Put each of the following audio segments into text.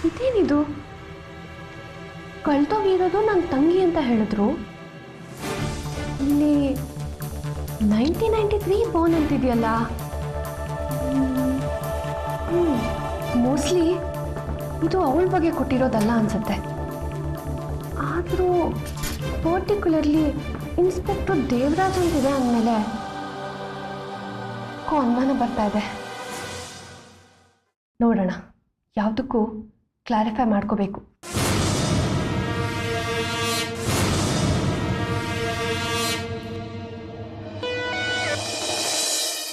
ಇದೇನಿದು? ಕಳ್ತೋಗಿರೋದು ನನ್ನ ತಂಗಿ ಅಂತ ಹೇಳಿದ್ರು. ಇಲ್ಲಿ 1993 ಬೋನ್ ಅಂತಿದೆಯಲ್ಲ. ಮೋಸ್ಟ್ಲಿ ಇದು ಅವಳ ಬಗ್ಗೆ ಕೊಟ್ಟಿರೋದಲ್ಲ ಅನ್ಸುತ್ತೆ. ಆದರೂ ಪರ್ಟಿಕ್ಯುಲರ್ಲಿ ಇನ್ಸ್ಪೆಕ್ಟರ್ ದೇವರಾಜ್ ಅಂತಿದೆ ಅಂದಮೇಲೆ ಅನುಮಾನ ಬರ್ತಾ ಇದೆ. ನೋಡೋಣ, ಯಾವುದಕ್ಕೂ ಕ್ಲಾರಿಫೈ ಮಾಡ್ಕೋಬೇಕು.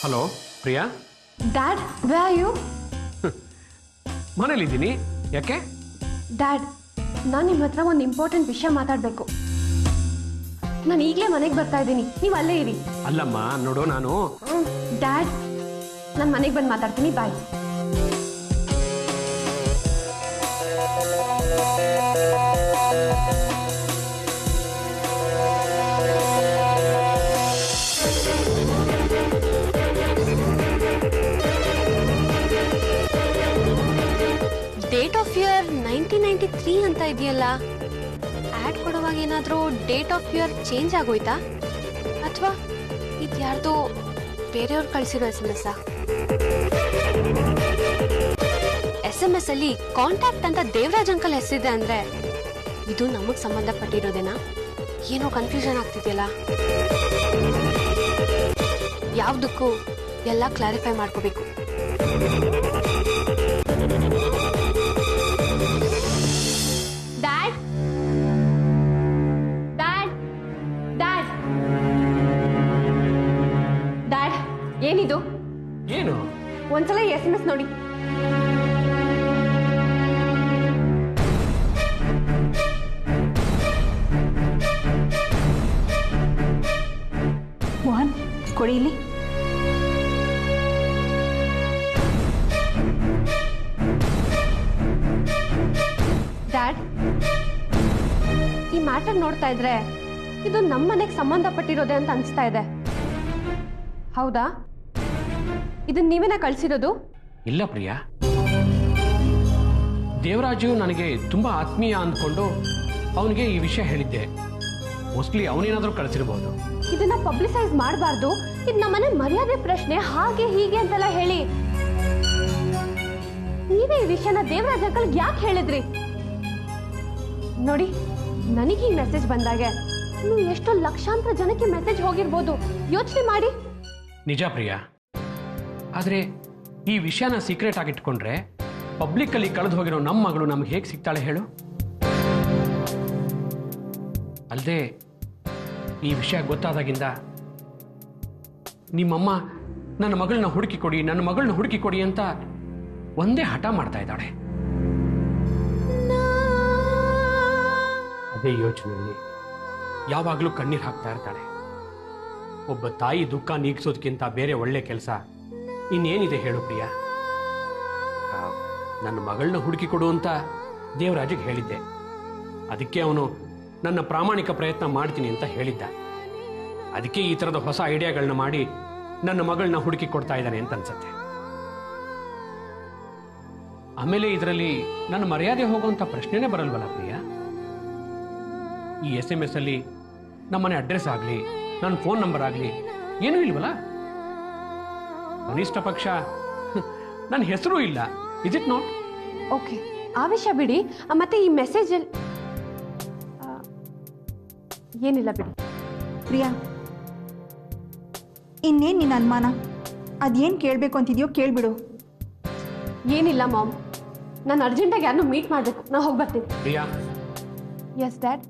Hello Priya. Dad, where are you? ಮನೇಲಿದ್ದೀನಿ. ಯಾಕೆ? ಡ್ಯಾಡ್, ನಾನು ನಿಮ್ಮ ಹತ್ರ ಒಂದು ಇಂಪಾರ್ಟೆಂಟ್ ವಿಷಯ ಮಾತಾಡಬೇಕು. ನಾನು ಈಗಲೇ ಮನೆಗೆ ಬರ್ತಾ ಇದ್ದೀನಿ, ನೀವು ಅಲ್ಲೇ ಇರಿ. ಅಲ್ಲಮ್ಮ, ನೋಡು ನಾನು ಡ್ಯಾಡ್, ನಾನು ಮನೆಗೆ ಬಂದು ಮಾತಾಡ್ತೀನಿ. ಬಾಯ್. ಡೇಟ್ ಆಫ್ ಇಯರ್ 1993 ಅಂತ ಇದೆಯಲ್ಲ. ಆ್ಯಡ್ ಕೊಡುವಾಗ ಏನಾದರೂ ಡೇಟ್ ಆಫ್ ಇಯರ್ ಚೇಂಜ್ ಆಗೋಯ್ತಾ, ಅಥವಾ ಇದು ಯಾರ್ದೋ ಬೇರೆಯವ್ರು ಕಳಿಸಿರೋ SMS ಅಲ್ಲಿ ಕಾಂಟ್ಯಾಕ್ಟ್ ಅಂತ ದೇವರಾಜ್ ಅಂಕಲ್ ಹೆಸರಿದೆ ಅಂದ್ರೆ ಇದು ನಮಗೆ ಸಂಬಂಧಪಟ್ಟಿರೋದೇನಾ? ಏನೋ ಕನ್ಫ್ಯೂಷನ್ ಆಗ್ತಿದೆಯಲ್ಲ. ಯಾವುದಕ್ಕೂ ಎಲ್ಲ ಕ್ಲಾರಿಫೈ ಮಾಡ್ಕೋಬೇಕು. ಡ್ಯಾಡ್, ಡ್ಯಾಡ್, ಡ್ಯಾಡ್, ಡ್ಯಾಡ್, ಏನಿದು? ಏನು? ಒಂದ್ಸಲ SMS ನೋಡಿ. ಮೋಹನ್, ಕೊಡಿ ಇಲ್ಲಿ. ಡ್ಯಾಡ್, ಈ ಮ್ಯಾಟರ್ ನೋಡ್ತಾ ಇದ್ರೆ ಇದು ನಮ್ಮ ಮನೆಗೆ ಸಂಬಂಧಪಟ್ಟಿರೋದೆ ಅಂತ ಅನಿಸ್ತಾ ಇದೆ. ಹೌದಾ? ಇದನ್ನ ನೀವೇನ ಕಳಿಸಿರೋದು? ಇಲ್ಲ ಪ್ರಿಯಾ, ದೇವರಾಜು ನನಗೆ ತುಂಬಾ ಆತ್ಮೀಯ ಅಂದ್ಕೊಂಡು ಅವನಿಗೆ ಈ ವಿಷಯ ಹೇಳಿದ್ದೆ. ಮೋಸ್ಟ್ಲಿ ಅವನೇನಾದ್ರೂ ಕಳಿಸಿರ್ಬೋದು. ಇದನ್ನ ಪಬ್ಲಿಸೈಸ್ ಮಾಡಬಾರ್ದು, ಇದು ನಮ್ಮನೆ ಮರ್ಯಾದೆ ಪ್ರಶ್ನೆ, ಹಾಗೆ ಹೀಗೆ ಅಂತೆಲ್ಲ ಹೇಳಿ ನೀವೇ ಈ ವಿಷಯನ ದೇವರಾಜ್ ಅಂಕಲ್ ಯಾಕೆ ಹೇಳಿದ್ರಿ? ನೋಡಿ, ನನಗೆ ಈ ಮೆಸೇಜ್ ಬಂದಾಗೆ ನೀವು ಎಷ್ಟೋ ಲಕ್ಷಾಂತರ ಜನಕ್ಕೆ ಮೆಸೇಜ್ ಹೋಗಿರ್ಬೋದು. ಯೋಚನೆ ಮಾಡಿ. ನಿಜ ಪ್ರಿಯಾ, ಆದ್ರೆ ಈ ವಿಷಯನ ಸೀಕ್ರೆಟ್ ಆಗಿಟ್ಕೊಂಡ್ರೆ ಪಬ್ಲಿಕ್ ಅಲ್ಲಿ ಕಳೆದು ಹೋಗಿರೋ ನಮ್ಮ ಮಗಳು ನಮ್ಗೆ ಹೇಗೆ ಸಿಗ್ತಾಳೆ ಹೇಳು? ಅಲ್ಲದೆ ಈ ವಿಷಯ ಗೊತ್ತಾದಾಗಿಂದ ನಿಮ್ಮಮ್ಮ ನನ್ನ ಮಗಳನ್ನ ಹುಡುಕಿ ಕೊಡಿ, ನನ್ನ ಮಗಳನ್ನ ಹುಡುಕಿ ಕೊಡಿ ಅಂತ ಒಂದೇ ಹಠ ಮಾಡ್ತಾ ಇದ್ದಾಳೆ. ಅದೇ ಯೋಚನೆಯಲ್ಲಿ ಯಾವಾಗಲೂ ಕಣ್ಣೀರು ಹಾಕ್ತಾ ಇರ್ತಾಳೆ. ಒಬ್ಬ ತಾಯಿ ದುಃಖ ನೀಗಿಸೋದಕ್ಕಿಂತ ಬೇರೆ ಒಳ್ಳೆ ಕೆಲಸ ಇನ್ನೇನಿದೆ ಹೇಳು ಪ್ರಿಯಾ? ನನ್ನ ಮಗಳನ್ನ ಹುಡುಕಿ ಕೊಡು ಅಂತ ದೇವರಾಜಿಗೆ ಹೇಳಿದ್ದೆ. ಅದಕ್ಕೆ ಅವನು ನನ್ನ ಪ್ರಾಮಾಣಿಕ ಪ್ರಯತ್ನ ಮಾಡ್ತೀನಿ ಅಂತ ಹೇಳಿದ್ದ. ಅದಕ್ಕೆ ಈ ಥರದ ಹೊಸ ಐಡಿಯಾಗಳನ್ನ ಮಾಡಿ ನನ್ನ ಮಗಳನ್ನ ಹುಡುಕಿ ಕೊಡ್ತಾ ಇದ್ದಾನೆ ಅಂತ ಅನ್ಸುತ್ತೆ. ಆಮೇಲೆ ಇದರಲ್ಲಿ ನನ್ನ ಮರ್ಯಾದೆ ಹೋಗುವಂಥ ಪ್ರಶ್ನೆನೇ ಬರಲ್ವಲ್ಲ ಪ್ರಿಯಾ? ಈ SMS ಅಲ್ಲಿ ನಮ್ಮನೆ ಅಡ್ರೆಸ್ ಆಗಲಿ, ನನ್ನ ಫೋನ್ ನಂಬರ್ ಆಗಲಿ ಏನೂ ಇಲ್ವಲ್ಲ? ಕನಿಷ್ಠ ಪಕ್ಷ ನನ್ನ ಹೆಸರು ಇಲ್ಲ. Is it not? ಓಕೆ, ಆ ವಿಷಯ ಬಿಡಿ. ಮತ್ತೆ ಈ ಮೆಸೇಜ್ ಏನಿಲ್ಲ ಬಿಡಿ. ಪ್ರಿಯಾ, ಇನ್ನೇನು ನಿನ್ನ ಅನುಮಾನ? ಅದೇನು ಕೇಳಬೇಕು ಅಂತಿದೆಯೋ ಕೇಳ್ಬಿಡು. ಏನಿಲ್ಲ ಮಾಮ್, ನಾನು ಅರ್ಜೆಂಟಾಗಿ ಯಾರನ್ನೂ ಮೀಟ್ ಮಾಡಬೇಕು. ನಾನು ಹೋಗಿ ಬರ್ತೀನಿ. ಪ್ರಿಯಾ. S dad.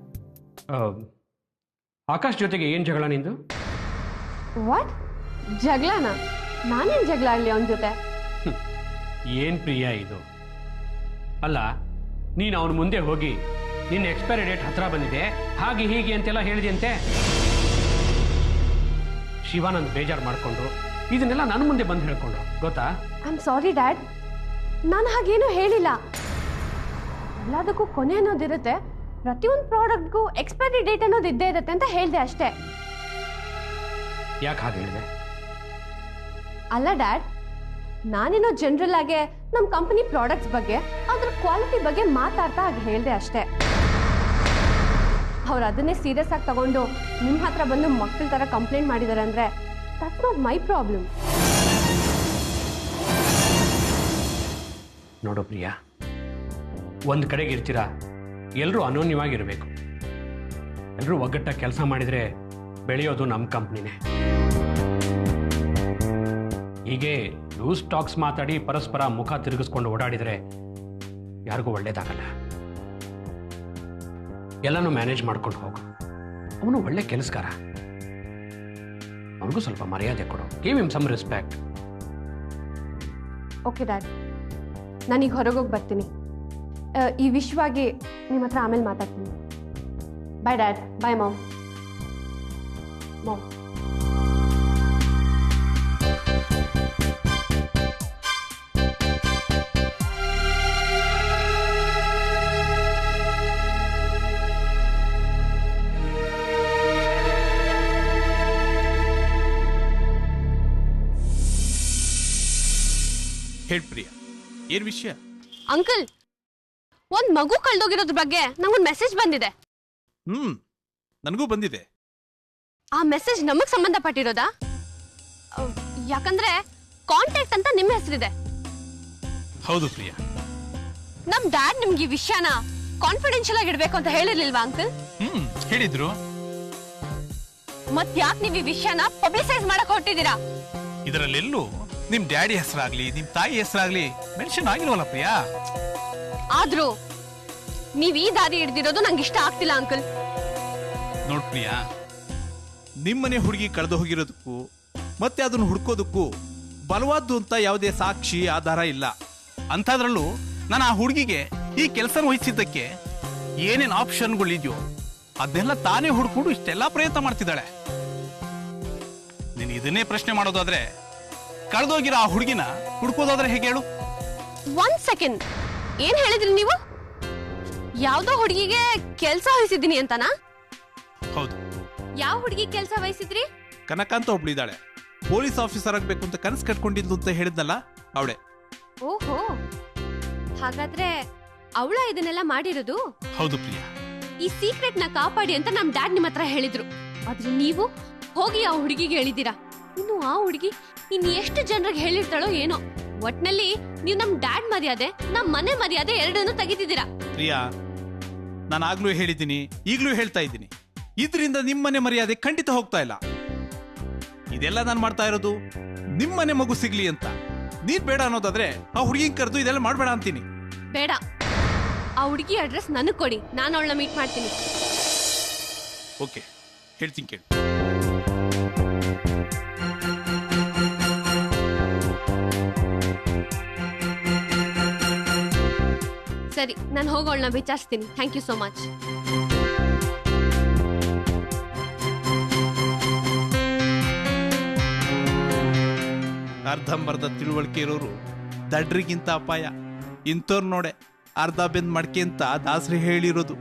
ಆಕಾಶ್ ಜೊತೆಗೆ ಏನು ಜಗಳ ನಿಂದು? ವಾಟ್? ಜಗಳನ? ನಾನೇನು ಜಗಳ ಆಗಲಿ ಅವನ ಜೊತೆ? ಏನು ಪ್ರಿಯಾ ಇದು? ಅಲ್ಲ, ನೀನು ಅವನ ಮುಂದೆ ಹೋಗಿ ನಿನ್ನ ಎಕ್ಸ್ಪೈರಿ ಡೇಟ್ ಹತ್ರ ಬಂದಿದೆ, ಹಾಗೆ ಹೀಗೆ ಅಂತೆಲ್ಲ ಹೇಳಿದೆಯಂತೆ. ಶಿವಾನಂದ್ ಬೇಜಾರು ಮಾಡಿಕೊಂಡು ಇದನ್ನೆಲ್ಲ ನನ್ನ ಮುಂದೆ ಬಂದು ಹೇಳ್ಕೊಂಡು, ಗೊತ್ತಾ? ಐ ಆಮ್ ಸಾರಿ ಡ್ಯಾಡ್, ನಾನು ಹಾಗೇನೂ ಹೇಳಿಲ್ಲ. ಎಲ್ಲದಕ್ಕೂ ಕೊನೆ ಅನ್ನೋದಿರುತ್ತೆ, ಪ್ರತಿಯೊಂದು ಪ್ರಾಡಕ್ಟ್ಗೂ ಎಕ್ಸ್ಪೈರಿ ಡೇಟ್ ಅನ್ನೋದು ಇದ್ದೇ ಇರುತ್ತೆ ಅಂತ ಹೇಳಿದೆ ಅಷ್ಟೇ. ಯಾಕೆ ಹಾಗೆ ಹೇಳಿದೆ? ಅಲ್ಲ ಡ್ಯಾಡ್, ನಾನೇನೋ ಜನರಲ್ ಆಗಿ ನಮ್ಮ ಕಂಪನಿ ಪ್ರಾಡಕ್ಟ್ಸ್ ಬಗ್ಗೆ ಅದ್ರ ಕ್ವಾಲಿಟಿ ಬಗ್ಗೆ ಮಾತಾಡ್ತಾ ಆಗ ಹೇಳಿದೆ ಅಷ್ಟೇ. ಅವ್ರು ಅದನ್ನೇ ಸೀರಿಯಸ್ ಆಗಿ ತಗೊಂಡು ನಿಮ್ಮ ಹತ್ರ ಬಂದು ಮಕ್ಕಳ ಥರ ಕಂಪ್ಲೇಂಟ್ ಮಾಡಿದ್ದಾರೆ ಅಂದರೆ ದಟ್ಸ್ ನಾಟ್ ಮೈ ಪ್ರಾಬ್ಲಮ್. ನೋಡು ಪ್ರಿಯಾ, ಒಂದು ಕಡೆಗೆ ಇರ್ತೀರಾ, ಎಲ್ಲರೂ ಅನೋನ್ಯವಾಗಿರಬೇಕು. ಎಲ್ಲರೂ ಒಗ್ಗಟ್ಟಾಗಿ ಕೆಲಸ ಮಾಡಿದರೆ ಬೆಳೆಯೋದು ನಮ್ಮ ಕಂಪ್ನಿನೇ. ಹೀಗೆ ಲೂಸ್ ಟಾಕ್ಸ್ ಮಾತಾಡಿ ಪರಸ್ಪರ ಮುಖ ತಿರುಗಿಸ್ಕೊಂಡು ಓಡಾಡಿದರೆ ಯಾರಿಗೂ ಒಳ್ಳೇದಾಗಲ್ಲ. ಎಲ್ಲನೂ ಮ್ಯಾನೇಜ್ ಮಾಡ್ಕೊಂಡು ಹೋಗು. ಅವನು ಒಳ್ಳೆ ಕೆಲಸಗಾರ, ಅವನಿಗೂ ಸ್ವಲ್ಪ ಮರ್ಯಾದೆ ಕೊಡು. Give him some respect. Okay dad, ನಾನೀಗ ಹೊರಗೋಗಿ ಬರ್ತೀನಿ. ಈ ವಿಷಯವಾಗಿ ನಿಮ್ಮ ಹತ್ರ ಆಮೇಲೆ ಮಾತಾಡ್ತೀನಿ. Bye dad. Bye mom. Mom, ಹೇಳ್ ಪ್ರಿಯಾ, ಏನ್ ವಿಷಯ? ಅಂಕಲ್, ಒಂದ್ ಮಗು ಕಳ್ದೋಗಿರೋದ್ರ ಬಗ್ಗೆ ನಂಗೊಂದು ಮೆಸೇಜ್ ಬಂದಿದೆ. ನನಗೂ ಬಂದಿದೆ. ಆ ಮೆಸೇಜ್ ನಮಗ್ ಸಂಬಂಧಪಟ್ಟಿರೋದಾ? ಯಾಕಂದ್ರೆ ಕಾಂಟ್ಯಾಕ್ಟ್ ಅಂತ ನಿಮ್ಮ ಹೆಸರಿದೆ. ಹೌದು ಪ್ರಿಯಾ. ನಮ್ ಡ್ಯಾಡ್ ನಿಮ್ಗೆ ಈ ವಿಷಯನ ಕಾನ್ಫಿಡೆನ್ಶಿಯಲ್ ಆಗಿ ಇಡ್ಬೇಕು ಅಂತ ಹೇಳಿರ್ಲಿಲ್ವಾ ಅಂಕಲ್? ಹೇಳಿದ್ರು. ಮತ್ ಯಾಕೆ ನೀವು ಈ ವಿಷಯನ ಪಬ್ಲಿಸೈಸ್ ಮಾಡಕ್ ಹೊರಟಿದ್ದೀರಾ? ಇದರಲ್ಲೆಲ್ಲೂ ನಿಮ್ ಡ್ಯಾಡಿ ಹೆಸರಾಗ್ಲಿ ನಿಮ್ ತಾಯಿ ಹೆಸರಾಗ್ಲಿ ಮೆನ್ಷನ್ ಆಗಿಲ್ವಲ್ಲ ಪ್ರಿಯಾ. ಆದ್ರೂ ನೀವ್ ಈ ದಾರಿ ಹಿಡ್ದಿರೋದು ನಂಗೆ ಇಷ್ಟ ಆಗ್ತಿಲ್ಲ ಅಂಕಲ್. ನೋಡ್ ಪ್ರಿಯಾ, ನಿಮ್ಮನೆ ಹುಡುಗಿ ಕಳೆದು ಹೋಗಿರೋದಕ್ಕೂ ಮತ್ತೆ ಅದನ್ನು ಹುಡ್ಕೋದಕ್ಕೂ ಬಲವಾದ್ದು ಅಂತ ಯಾವುದೇ ಸಾಕ್ಷಿ ಆಧಾರ ಇಲ್ಲ. ಅಂಥದ್ರಲ್ಲೂ ನಾನು ಆ ಹುಡುಗಿಗೆ ಈ ಕೆಲಸ ವಹಿಸಿದ್ದಕ್ಕೆ ಏನೇನು ಆಪ್ಷನ್ಗಳಿದೆಯೋ ಅದನ್ನೆಲ್ಲ ತಾನೇ ಹುಡ್ಕೊಂಡು ಇಷ್ಟೆಲ್ಲ ಪ್ರಯತ್ನ ಮಾಡ್ತಿದ್ದಾಳೆ. ನೀನು ಇದನ್ನೇ ಪ್ರಶ್ನೆ ಮಾಡೋದಾದ್ರೆ ಕಳೆದೋಗಿರೋ ಆ ಹುಡುಗಿನ ಹುಡ್ಕೋದಾದ್ರೆ ಹೇಗೆ ಹೇಳು? ಒಂದ್ ಸೆಕೆಂಡ್, ಏನ್ ಹೇಳಿದ್ರಿ ನೀವು? ಯಾವ್ದೋ ಹುಡುಗಿಗೆ ಕೆಲ್ಸ ವಹಿಸಿದ್ದೀನಿ ಅಂತನಾ? ಹೌದು. ಯಾವ ಹುಡುಗಿ ಕೆಲ್ಸ ವಹಿಸಿದ್ರಿ? ಕನಕಾಂತ ಒಬ್ಳಿದ್ದಾಳೆ, ಪೊಲೀಸ್ ಆಫೀಸರ್ ಆಗ್ಬೇಕು ಅಂತ ಕನಸು ಕಟ್ಕೊಂಡಿದ್ದು ಅಂತ ಹೇಳಿದ್ನಲ್ಲ ಅವಳೆ. ಓಹೋ, ಹಾಗಾದ್ರೆ ಅವಳ ಇದನ್ನೆಲ್ಲ ಮಾಡಿರೋದು? ಹೌದು ಪ್ರಿಯಾ. ಈ ಸೀಕ್ರೆಟ್ ನ ಕಾಪಾಡಿ ಅಂತ ನಮ್ ಡ್ಯಾಡ್ ನಿಮ್ಮ ಹತ್ರ ಹೇಳಿದ್ರು. ಆದ್ರೆ ನೀವು ಹೋಗಿ ಆ ಹುಡುಗಿಗೆ ಹೇಳಿದ್ದೀರಾ. ಇನ್ನು ಆ ಹುಡುಗಿ ಇನ್ ಎಷ್ಟು ಜನರಿಗೆ ಹೇಳಿರ್ತಾಳೋ ಏನೋ. ಒಟ್ನಲ್ಲಿ ನೀವು ನಮ್ ಡ್ಯಾಡ್ ಮರ್ಯಾದೆ, ನಮ್ ಮನೆ ಮರ್ಯಾದೆ ಎರಡನ್ನೂ ತೆಗಿತಿದ್ದೀರಾ. ಪ್ರಿಯಾ, ನಾನು ಆಗ್ಲೂ ಹೇಳಿದ್ದೀನಿ, ಈಗ್ಲೂ ಹೇಳ್ತಾ ಇದ್ದೀನಿ, ಇದರಿಂದ ನಿಮ್ಮನೆ ಮರ್ಯಾದೆ ಖಂಡಿತ ಹೋಗ್ತಾ ಇಲ್ಲ. ಇದೆಲ್ಲ ನಾನು ಮಾಡ್ತಾ ಇರೋದು ನಿಮ್ಮನೆ ಮಗು ಸಿಗ್ಲಿ ಅಂತ. ನೀನ್ ಬೇಡ ಅನ್ನೋದಾದ್ರೆ ಆ ಹುಡುಗಿನ ಕರೆದು ಇದೆಲ್ಲ ಮಾಡ್ಬೇಡ ಅಂತೀನಿ. ಬೇಡ, ಆ ಹುಡುಗಿ ಅಡ್ರೆಸ್ ನನಗ್ ಕೊಡಿ, ನಾನು ಅವಳನ್ನ ಮೀಟ್ ಮಾಡ್ತೀನಿ. ಓಕೆ, ಹೇಳ್ತೀನಿ ಕೇಳಿ. ಸರಿ, ನಾನು ಹೋಗಿ ಅವಳನ್ನ ವಿಚಾರಿಸ್ತೀನಿ. Thank you so much. ಅರ್ಧಂಬರ್ಧ ತಿಳುವಳಿಕೆ ಇರೋರು ದಡ್ರಿಗಿಂತ ಅಪಾಯ. ಇಂಥವ್ರು ನೋಡೆ ಅರ್ಧ ಬೆಂದ್ ಮಡ್ಕೆ ಅಂತ ದಾಸರಿ ಹೇಳಿರೋದು.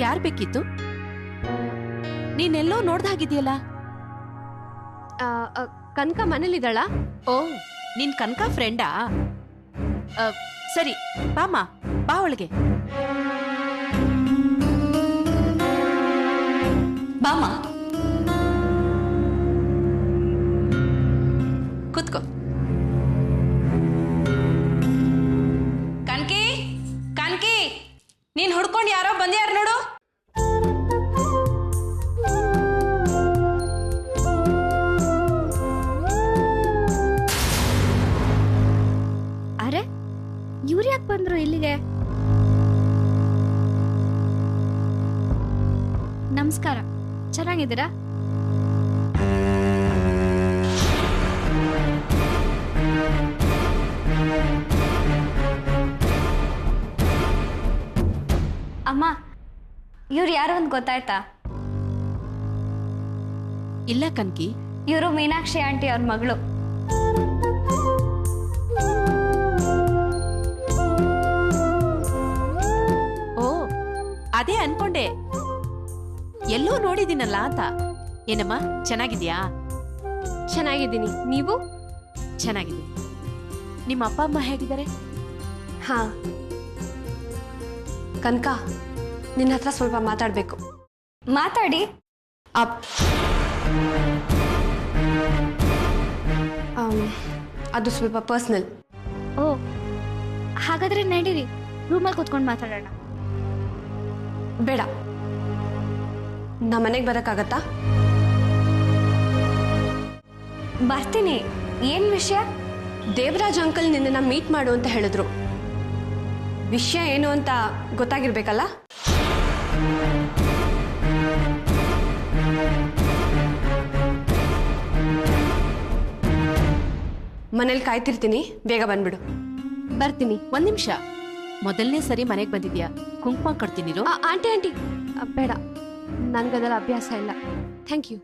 ಯಾರ್ ಬೇಕಿತ್ತು? ನೀನೆಲ್ಲೋ ನೋಡ್ದಾಗಿದೆಯಲ್ಲ. ಕನಕ ಮನೇಲಿದ್ದಾಳ? ಓ, ನಿನ್ ಕನಕ ಫ್ರೆಂಡಾ? ಸರಿ, ಬಾಮ್ಮ, ಬಾ ಒಳಗೆ ಬಾಮ್ಮ, ಕೂತ್ಕೋ. ಕನ್ಕಿ, ಕನ್ಕಿ, ನೀನ್ ಹುಡ್ಕೊಂಡು ಯಾರೋ ಬಂದ್ಯಾರ ನೋಡು. ಅರೆ, ಇವ್ರು ಯಾಕೆ ಬಂದ್ರು ಇಲ್ಲಿಗೆ? ನಮಸ್ಕಾರ, ಚೆನ್ನಾಗಿದ್ದೀರಾ? ಅಮ್ಮ, ಇವ್ರು ಯಾರು ಅಂತ ಗೊತ್ತಾಯ್ತಾ? ಇಲ್ಲ ಕನ್ಕಿ. ಇವರು ಮೀನಾಕ್ಷಿ ಆಂಟಿ ಅವ್ರ ಮಗಳು. ಓ, ಅದೇ ಅನ್ಕೊಂಡೆ, ಎಲ್ಲೋ ನೋಡಿದ್ದೀನಲ್ಲ ಅಂತ. ಏನಮ್ಮ, ಚೆನ್ನಾಗಿದ್ಯಾ? ಚೆನ್ನಾಗಿದ್ದೀನಿ, ನೀವು? ಚೆನ್ನಾಗಿದ್ದೀನಿ. ನಿಮ್ಮ ಅಪ್ಪ ಅಮ್ಮ ಹೇಗಿದ್ದಾರೆ? ಹಾ. ಕನಕ, ನಿನ್ನ ಹತ್ರ ಸ್ವಲ್ಪ ಮಾತಾಡಬೇಕು. ಮಾತಾಡಿ. ಅದು ಸ್ವಲ್ಪ ಪರ್ಸ್ನಲ್. ಓ, ಹಾಗಾದ್ರೆ ನಡೀರಿ, ರೂಮಲ್ಲಿ ಕೂತ್ಕೊಂಡು ಮಾತಾಡೋಣ. ಬೇಡ, ನಮ್ಮ ಮನೆಗೆ ಬರೋಕ್ಕಾಗತ್ತಾ? ಬರ್ತೀನಿ. ಏನ್ ವಿಷಯ? ದೇವರಾಜ್ ಅಂಕಲ್ ನಿನ್ನನ್ನು ಮೀಟ್ ಮಾಡು ಅಂತ ಹೇಳಿದ್ರು. ವಿಷಯ ಏನು ಅಂತ ಗೊತ್ತಾಗಿರ್ಬೇಕಲ್ಲ? ಮನೇಲಿ ಕಾಯ್ತಿರ್ತೀನಿ, ಬೇಗ ಬಂದ್ಬಿಡು. ಬರ್ತೀನಿ. ಒಂದ್ ನಿಮಿಷ. ಮೊದಲನೇ ಸರಿ ಮನೆಗೆ ಬಂದಿದ್ಯಾ? ಕುಂಕುಮ ಕೊಡ್ತೀನಿರು. ಆಂಟಿ ಆಂಟಿ, ಬೇಡ, ನನ್ಗದೆಲ್ಲ ಅಭ್ಯಾಸ ಇಲ್ಲ. Thank you.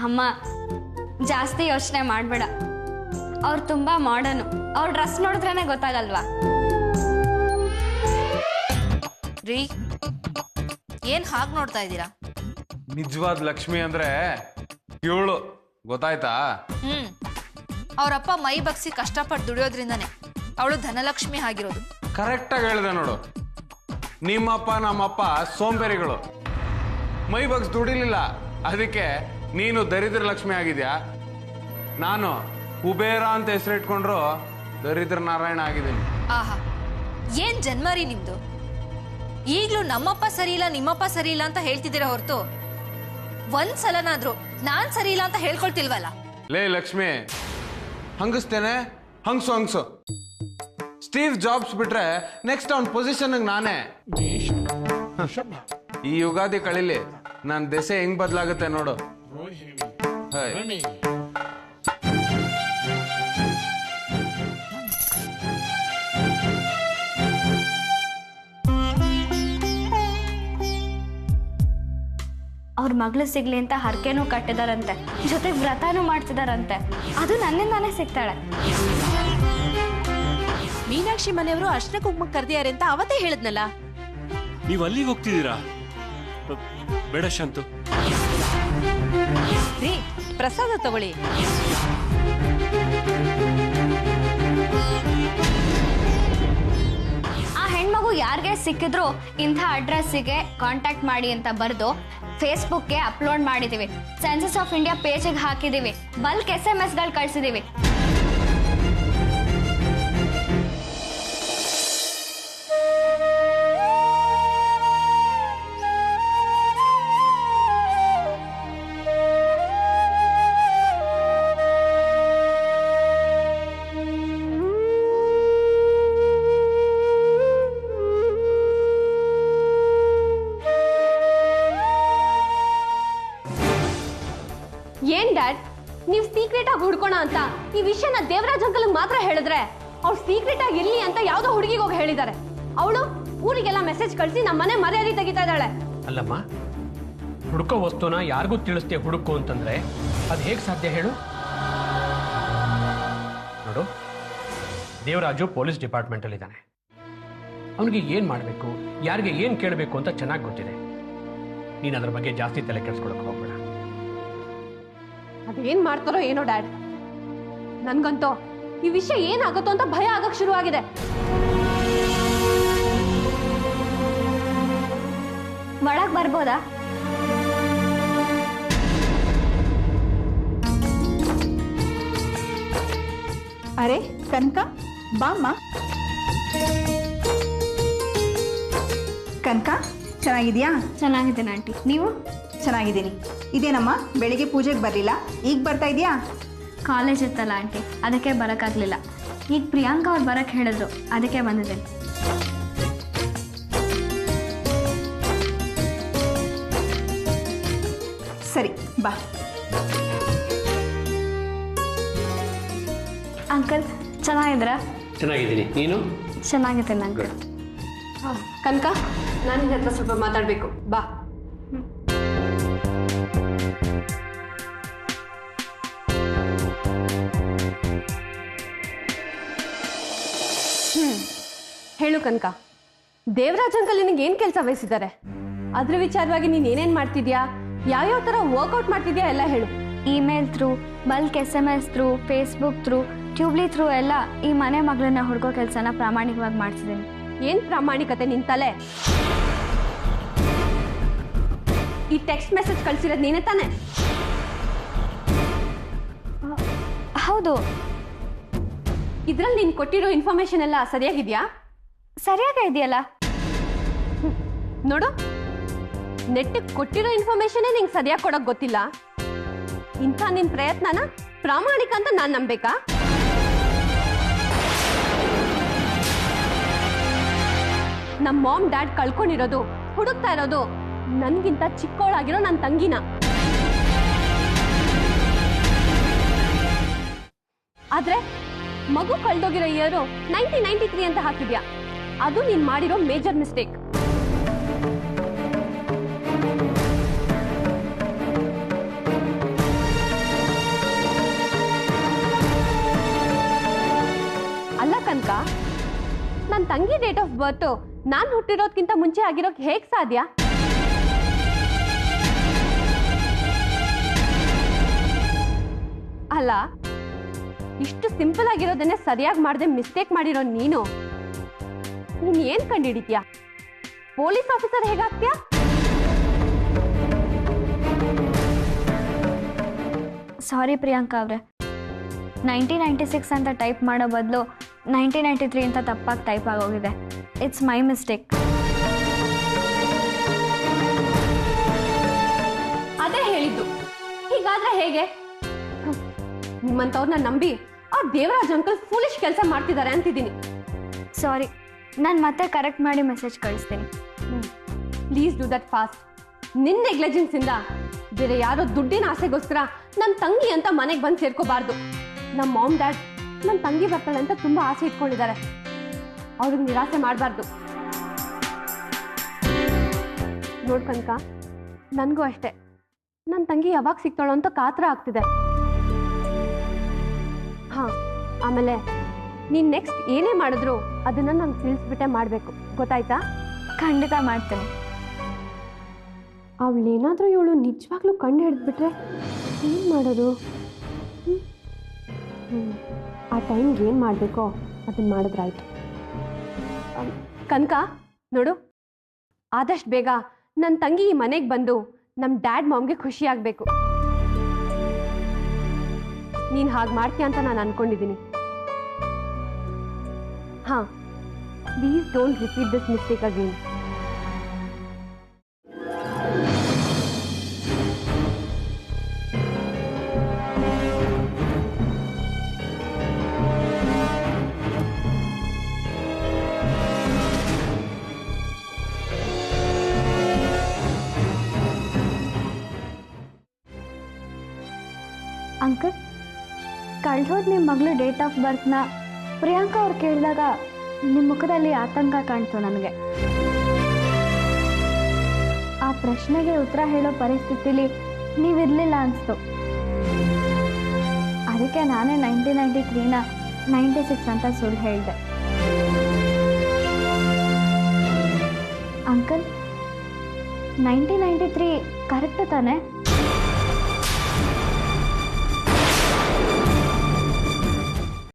ಅಮ್ಮ, ಜಾಸ್ತಿ ಯೋಚನೆ ಮಾಡಬೇಡ. ಅವ್ರು ತುಂಬಾ ಮಾಡರ್ನು. ಅವ್ರ ಡ್ರೆಸ್ ನೋಡಿದ್ರೇನೆ ಗೊತ್ತಾಗಲ್ವಾ? ರೀ, ಏನ್ ಹಾಗೆ ನೋಡ್ತಾ ಇದ್ದೀರಾ? ನಿಜವಾದ ಲಕ್ಷ್ಮಿ ಅಂದ್ರೆ ಇವಳು, ಗೊತ್ತಾಯ್ತಾ? ಅವರಪ್ಪ ಮೈ ಬಗ್ಸಿ ಕಷ್ಟಪಟ್ಟು ದುಡಿಯೋದ್ರಿಂದಾನೆ ಅವಳು ಧನಲಕ್ಷ್ಮಿ ಆಗಿರೋದು. ಕರೆಕ್ಟ್ ಆಗಿ ಹೇಳಿದೆ ನೋಡು. ನಿಮ್ಮಪ್ಪ ನಮ್ಮಪ್ಪ ಸೋಂಬೇರಿಗಳು, ಮೈ ಬಗ್ಸ್ ದುಡಿಲಿಲ್ಲ, ಅದಕ್ಕೆ ನೀನು ದರಿದ್ರ ಲಕ್ಷ್ಮಿ ಆಗಿದ್ಯಾ. ನಾನು ಕುಬೇರ ಅಂತ ಹೆಸರಿಟ್ಕೊಂಡ್ರು ದರಿದ್ರ ನಾರಾಯಣ ಆಗಿದ್ದೀನಿ. ಆಹಾ, ಏನ್ ಜನ್ಮ ರೀ ನಿಮ್ದು! ಈಗ್ಲೂ ನಮ್ಮಪ್ಪ ಸರಿ ಇಲ್ಲ, ನಿಮ್ಮಪ್ಪ ಸರಿ ಇಲ್ಲ ಅಂತ ಹೇಳ್ತಿದ್ದೀರಾ ಹೊರತು ಒಂದ್ಸಲನಾದ್ರೂ ನಾನ್ ಸರಿ ಇಲ್ಲ ಅಂತ ಹೇಳ್ಕೊಳ್ತಿಲ್ವಲ್ಲ. ಲೇ ಲಕ್ಷ್ಮಿ, ಹಂಗಿಸ್ತೇನೆ, ಹಂಗ್ಸು. ಸ್ಟೀವ್ ಜಾಬ್ಸ್ ಬಿಟ್ರೆ ನೆಕ್ಸ್ಟ್ ಅವ್ನ ಪೊಸಿಷನ್ ನಾನೇ. ಈ ಯುಗಾದಿ ಕಳಿಲಿ ನನ್ನ ದೆಸೆ ಹೆಂಗ್ ಬದಲಾಗುತ್ತೆ ನೋಡು. ಅವ್ರ ಮಗಳು ಸಿಗ್ಲಿ ಅಂತ ಹರಕೆನೂ ಕಟ್ಟಿದಾರಂತೆ, ಜೊತೆಗೆ ವ್ರತನೂ ಮಾಡ್ತಿದಾರಂತೆ. ಅದು ನನ್ನಿಂದಾನೇ ಸಿಗ್ತಾಳೆ. ಮೀನಾಕ್ಷಿ ಮನೆಯವರು ಅರ್ಶನ ಕುಂಕುಮ ಕರೆದಿದ್ದಾರೆ ಅಂತ ಅವತ್ತೇ ಹೇಳಿದ್ನಲ್ಲ. ನೀವು ಅಲ್ಲಿಗೆ ಹೋಗ್ತಿದ್ದೀರಾ? ಬೇಡ ಶಾಂತು. ರೀ, ಪ್ರಸಾದ ತಗೊಳ್ಳಿ. ಆ ಹೆಣ್ಮಗು ಯಾರಿಗೆ ಸಿಕ್ಕಿದ್ರು ಇಂಥ ಅಡ್ರೆಸ್ಸಿಗೆ ಕಾಂಟ್ಯಾಕ್ಟ್ ಮಾಡಿ ಅಂತ ಬರೆದು ಫೇಸ್ಬುಕ್ಗೆ ಅಪ್ಲೋಡ್ ಮಾಡಿದೀವಿ. ಸೆನ್ಸಸ್ ಆಫ್ ಇಂಡಿಯಾ ಪೇಜಿಗೆ ಹಾಕಿದೀವಿ. Bulk SMS ಕಳ್ಸಿದೀವಿ. ಏನ್ ಡ್ಯಾಡ್, ನೀವು ಸೀಕ್ರೆಟ್ ಆಗಿ ಹುಡ್ಕೋಣ ಅಂತ ಈ ವಿಷಯನ ದೇವರಾಜ್ ಅಂಕಲ್ ಮಾತ್ರ ಹೇಳಿದ್ರೆ ಅವ್ರು ಸೀಕ್ರೆಟ್ ಆಗಿ ಇರ್ಲಿ ಅಂತ ಯಾವ್ದೋ ಹುಡುಗಿಗೆ ಹೋಗಿ ಹೇಳಿದ್ದಾರೆ. ಅವಳು ಊರಿಗೆಲ್ಲ ಮೆಸೇಜ್ ಕಳಿಸಿ ನಮ್ಮ ಮನೆ ಮರ್ಯಾದೆ ತೆಗಿತಾ ಇದ್ದಾಳೆ. ಅಲ್ಲಮ್ಮ, ಹುಡುಕೋ ವಸ್ತುನ ಯಾರಿಗೂ ತಿಳಿಸ್ತೇ ಹುಡುಕು ಅಂತಂದ್ರೆ ಅದು ಹೇಗೆ ಸಾಧ್ಯ ಹೇಳು? ನೋಡು, ದೇವರಾಜು ಪೊಲೀಸ್ ಡಿಪಾರ್ಟ್ಮೆಂಟಲ್ಲಿ ಇದ್ದಾನೆ. ಅವನಿಗೆ ಏನು ಮಾಡಬೇಕು, ಯಾರಿಗೆ ಏನು ಕೇಳಬೇಕು ಅಂತ ಚೆನ್ನಾಗಿ ಗೊತ್ತಿದೆ. ನೀನು ಅದ್ರ ಬಗ್ಗೆ ಜಾಸ್ತಿ ತಲೆ ಕೆಡಿಸ್ಕೊಳಕ್ಕೆ ಹೋಗ್ಬೇಡ. ಅದೇನ್ ಮಾಡ್ತಾರೋ ಏನೋ ಡ್ಯಾಡ್, ನನ್ಗಂತೂ ಈ ವಿಷಯ ಏನಾಗುತ್ತೋ ಅಂತ ಭಯ ಆಗಕ್ ಶುರು ಆಗಿದೆ. ಒಳಗ್ ಬರ್ಬೋದಾ? ಅರೆ ಕನಕ, ಬಾಮ್ಮ. ಕನಕ, ಚೆನ್ನಾಗಿದ್ಯಾ? ಚೆನ್ನಾಗಿದ್ದೀನಿ ಆಂಟಿ, ನೀವು? ಚೆನ್ನಾಗಿದ್ದೀನಿ. ಇದೇನಮ್ಮ, ಬೆಳಿಗ್ಗೆ ಪೂಜೆಗೆ ಬರಲಿಲ್ಲ, ಈಗ ಬರ್ತಾ ಇದೆಯಾ? ಕಾಲೇಜ್ ಇತ್ತಲ್ಲ ಆಂಟಿ, ಅದಕ್ಕೆ ಬರೋಕ್ಕಾಗಲಿಲ್ಲ. ಈಗ ಪ್ರಿಯಾಂಕಾ ಅವ್ರು ಬರೋಕ್ಕೆ ಹೇಳಿದ್ರು, ಅದಕ್ಕೆ ಬಂದಿದ್ದೀನಿ. ಸರಿ, ಬಾ. ಅಂಕಲ್ ಚೆನ್ನಾಗಿದ್ದೀರಾ? ಚೆನ್ನಾಗಿದ್ದೀನಿ, ನೀನು? ಚೆನ್ನಾಗಿದ್ದೀನಿ ಅಂಕಲ್. ಕನಕ, ನಾನು ನಿನ್ನ ಹತ್ರ ಸ್ವಲ್ಪ ಮಾತಾಡಬೇಕು, ಬಾ. ಹೇಳು ಕನಕ, ದೇವರಾಜ್ ಅಂಕಲ್ ನಿನಗೆ ಏನು ಕೆಲಸ ವಹಿಸಿದ್ದಾರೆ? ಅದ್ರ ವಿಚಾರವಾಗಿ ನೀನು ಏನೇನು ಮಾಡ್ತಿದ್ಯಾ, ಯಾವ್ಯಾವ ಥರ ವರ್ಕೌಟ್ ಮಾಡ್ತಿದ್ಯಾ ಎಲ್ಲ ಹೇಳು. Email through, bulk SMS through, Facebook through, ಟ್ಯೂಬ್ಲಿ ಥ್ರೂ ಎಲ್ಲ ಈ ಮನೆ ಮಗಳನ್ನ ಹುಡುಗೋ ಕೆಲಸನ ಪ್ರಾಮಾಣಿಕವಾಗಿ ಮಾಡ್ತಿದ್ದೀನಿ. ಏನು ಪ್ರಾಮಾಣಿಕತೆ ನಿನ್ನ ತಲೆ? ಈ ಟೆಕ್ಸ್ಟ್ ಮೆಸೇಜ್ ಕಳ್ಸಿರೋದು ನೀನೇ ತಾನೆ? ಹೌದು. ಇದ್ರಲ್ಲಿ ನೀನು ಕೊಟ್ಟಿರೋ ಇನ್ಫಾರ್ಮೇಶನ್ ಎಲ್ಲ ಸರಿಯಾಗಿದೆಯಾ? ಸರಿಯಾಗೇ ಇದೆಯಲ್ಲ. ನೋಡು, ನೆಟ್ಟಿಗೆ ಕೊಟ್ಟಿರೋ ಇನ್ಫಾರ್ಮೇಶನೇ ನಿಂಗೆ ಸರಿಯಾಗಿ ಕೊಡೋಕೆ ಗೊತ್ತಿಲ್ಲ. ಇಂಥ ನಿನ್ನ ಪ್ರಯತ್ನನ ಪ್ರಾಮಾಣಿಕ ಅಂತ ನಾನು ನಂಬೇಕಾ? ನಮ್ಮ ಮಾಮ್ ಡ್ಯಾಡ್ ಕಳ್ಕೊಂಡಿರೋದು, ಹುಡುಕ್ತಾ ಇರೋದು ನನ್ಗಿಂತ ಚಿಕ್ಕವಳಾಗಿರೋ ನನ್ನ ತಂಗಿನ. ಆದ್ರೆ ಮಗು ಕಳ್ದೋಗಿರೋ ಇಯರು 1993 ಅಂತ ಹಾಕಿದ್ಯಾ. ಅದು ನೀನ್ ಮಾಡಿರೋ ಮೇಜರ್ ಮಿಸ್ಟೇಕ್. ಅಲ್ಲ ಕನಕ, ನನ್ನ ತಂಗಿ ಡೇಟ್ ಆಫ್ ಬರ್ತ್ ನಾನು ಹುಟ್ಟಿರೋದ್ಕಿಂತ ಮುಂಚೆ ಆಗಿರೋಕ್ ಹೇಗ್ ಸಾಧ್ಯ? ಅಲ್ಲ, ಇಷ್ಟು ಸಿಂಪಲ್ ಆಗಿರೋದನ್ನೇ ಸರಿಯಾಗಿ ಮಾಡದೆ ಮಿಸ್ಟೇಕ್ ಮಾಡಿರೋ ನೀನು ಏನ್ ಕಂಡುಹಿಡಿತೀಯ? ಪೊಲೀಸ್ ಆಫೀಸರ್ ಹೇಗಾಗ್ತೀಯ? ಸಾರಿ ಪ್ರಿಯಾಂಕಾ ಅವರೇ, 1996 ಅಂತ ಟೈಪ್ ಮಾಡೋ ಬದಲು 1993 ಅಂತ ತಪ್ಪಾಗಿ ಟೈಪ್ ಆಗೋಗಿದೆ. It's my mistake. ಅದೇ ಹೇಳಿದ್ದು. ಹೀಗಾದ್ರೆ ಹೇಗೆ? ನಿಮ್ಮಂತವ್ರನ್ನ ನಂಬಿ ಆ ದೇವರಾಜ್ ಅಂಕಲ್ ಫೂಲಿಶ್ ಕೆಲಸ ಮಾಡ್ತಿದ್ದಾರೆ ಅಂತಿದ್ದೀನಿ. ಸಾರಿ, ನಾನು ಮತ್ತೆ ಕರೆಕ್ಟ್ ಮಾಡಿ ಮೆಸೇಜ್ ಕಳಿಸ್ತೀನಿ. Please do that fast. ನಿನ್ನ ನೆಗ್ಲೆಜೆನ್ಸ್ ಇಂದ ಬೇರೆ ಯಾರೋ ದುಡ್ಡಿನ ಆಸೆಗೋಸ್ಕರ ನನ್ನ ತಂಗಿ ಅಂತ ಮನೆಗೆ ಬಂದು ಸೇರ್ಕೋಬಾರ್ದು. ನಮ್ಮ ಮಾಮ್ ಡ್ಯಾಡ್ ನನ್ನ ತಂಗಿ ಬರ್ತಾಳೆ ಅಂತ ತುಂಬಾ ಆಸೆ ಇಟ್ಕೊಂಡಿದ್ದಾರೆ. ಅವ್ರಿಗೆ ನಿರಾಸೆ ಮಾಡಬಾರ್ದು. ನೋಡ್ಕಂಕ, ನನಗೂ ಅಷ್ಟೇ ನನ್ನ ತಂಗಿ ಯಾವಾಗ ಸಿಗ್ತಾಳೋ ಅಂತ ಕಾತರ ಆಗ್ತಿದೆ. ಹಾ, ಆಮೇಲೆ ನೀನು ನೆಕ್ಸ್ಟ್ ಏನೇ ಮಾಡಿದ್ರು ಅದನ್ನ ನಂಗೆ ತಿಳಿಸ್ಬಿಟ್ಟೆ ಮಾಡಬೇಕು, ಗೊತ್ತಾಯ್ತಾ? ಖಂಡಿತ ಮಾಡ್ತೇನೆ. ಅವಳೇನಾದರೂ ಇವಳು ನಿಜವಾಗ್ಲೂ ಕಂಡು ಹಿಡಿದ್ಬಿಟ್ರೆ ಏನು ಮಾಡೋದು? ಆ ಟೈಮ್ಗೆ ಏನು ಮಾಡಬೇಕೋ ಅದನ್ನು ಮಾಡಿದ್ರಾಯ್ತು. ಕನಕ, ನೋಡು, ಆದಷ್ಟು ಬೇಗ ನನ್ನ ತಂಗಿ ಈ ಮನೆಗೆ ಬಂದು ನಮ್ಮ ಡ್ಯಾಡ್ ಮಾಮ್ಗೆ ಖುಷಿ ಆಗಬೇಕು. ನೀನು ಹಾಗೆ ಮಾಡ್ತೀಯ ಅಂತ ನಾನು ಅನ್ಕೊಂಡಿದ್ದೀನಿ. ಹಾಂ, please don't repeat this mistake again. Uncle, ಕಳ್ದೋದು ನಿಮ್ಮ ಮಗಳು ಡೇಟ್ ಆಫ್ ಬರ್ತ್ನ ಪ್ರಿಯಾಂಕಾ ಅವ್ರು ಕೇಳಿದಾಗ ನಿಮ್ಮ ಮುಖದಲ್ಲಿ ಆತಂಕ ಕಾಣ್ತು ನನಗೆ. ಆ ಪ್ರಶ್ನೆಗೆ ಉತ್ತರ ಹೇಳೋ ಪರಿಸ್ಥಿತಿಲಿ ನೀವಿರಲಿಲ್ಲ ಅನಿಸ್ತು. ಅದಕ್ಕೆ ನಾನೇ 1993ನ 96 ಅಂತ ಸುಳ್ಳು ಹೇಳಿದೆ. ಅಂಕಲ್, 1993 ಕರೆಕ್ಟ್ ತಾನೆ?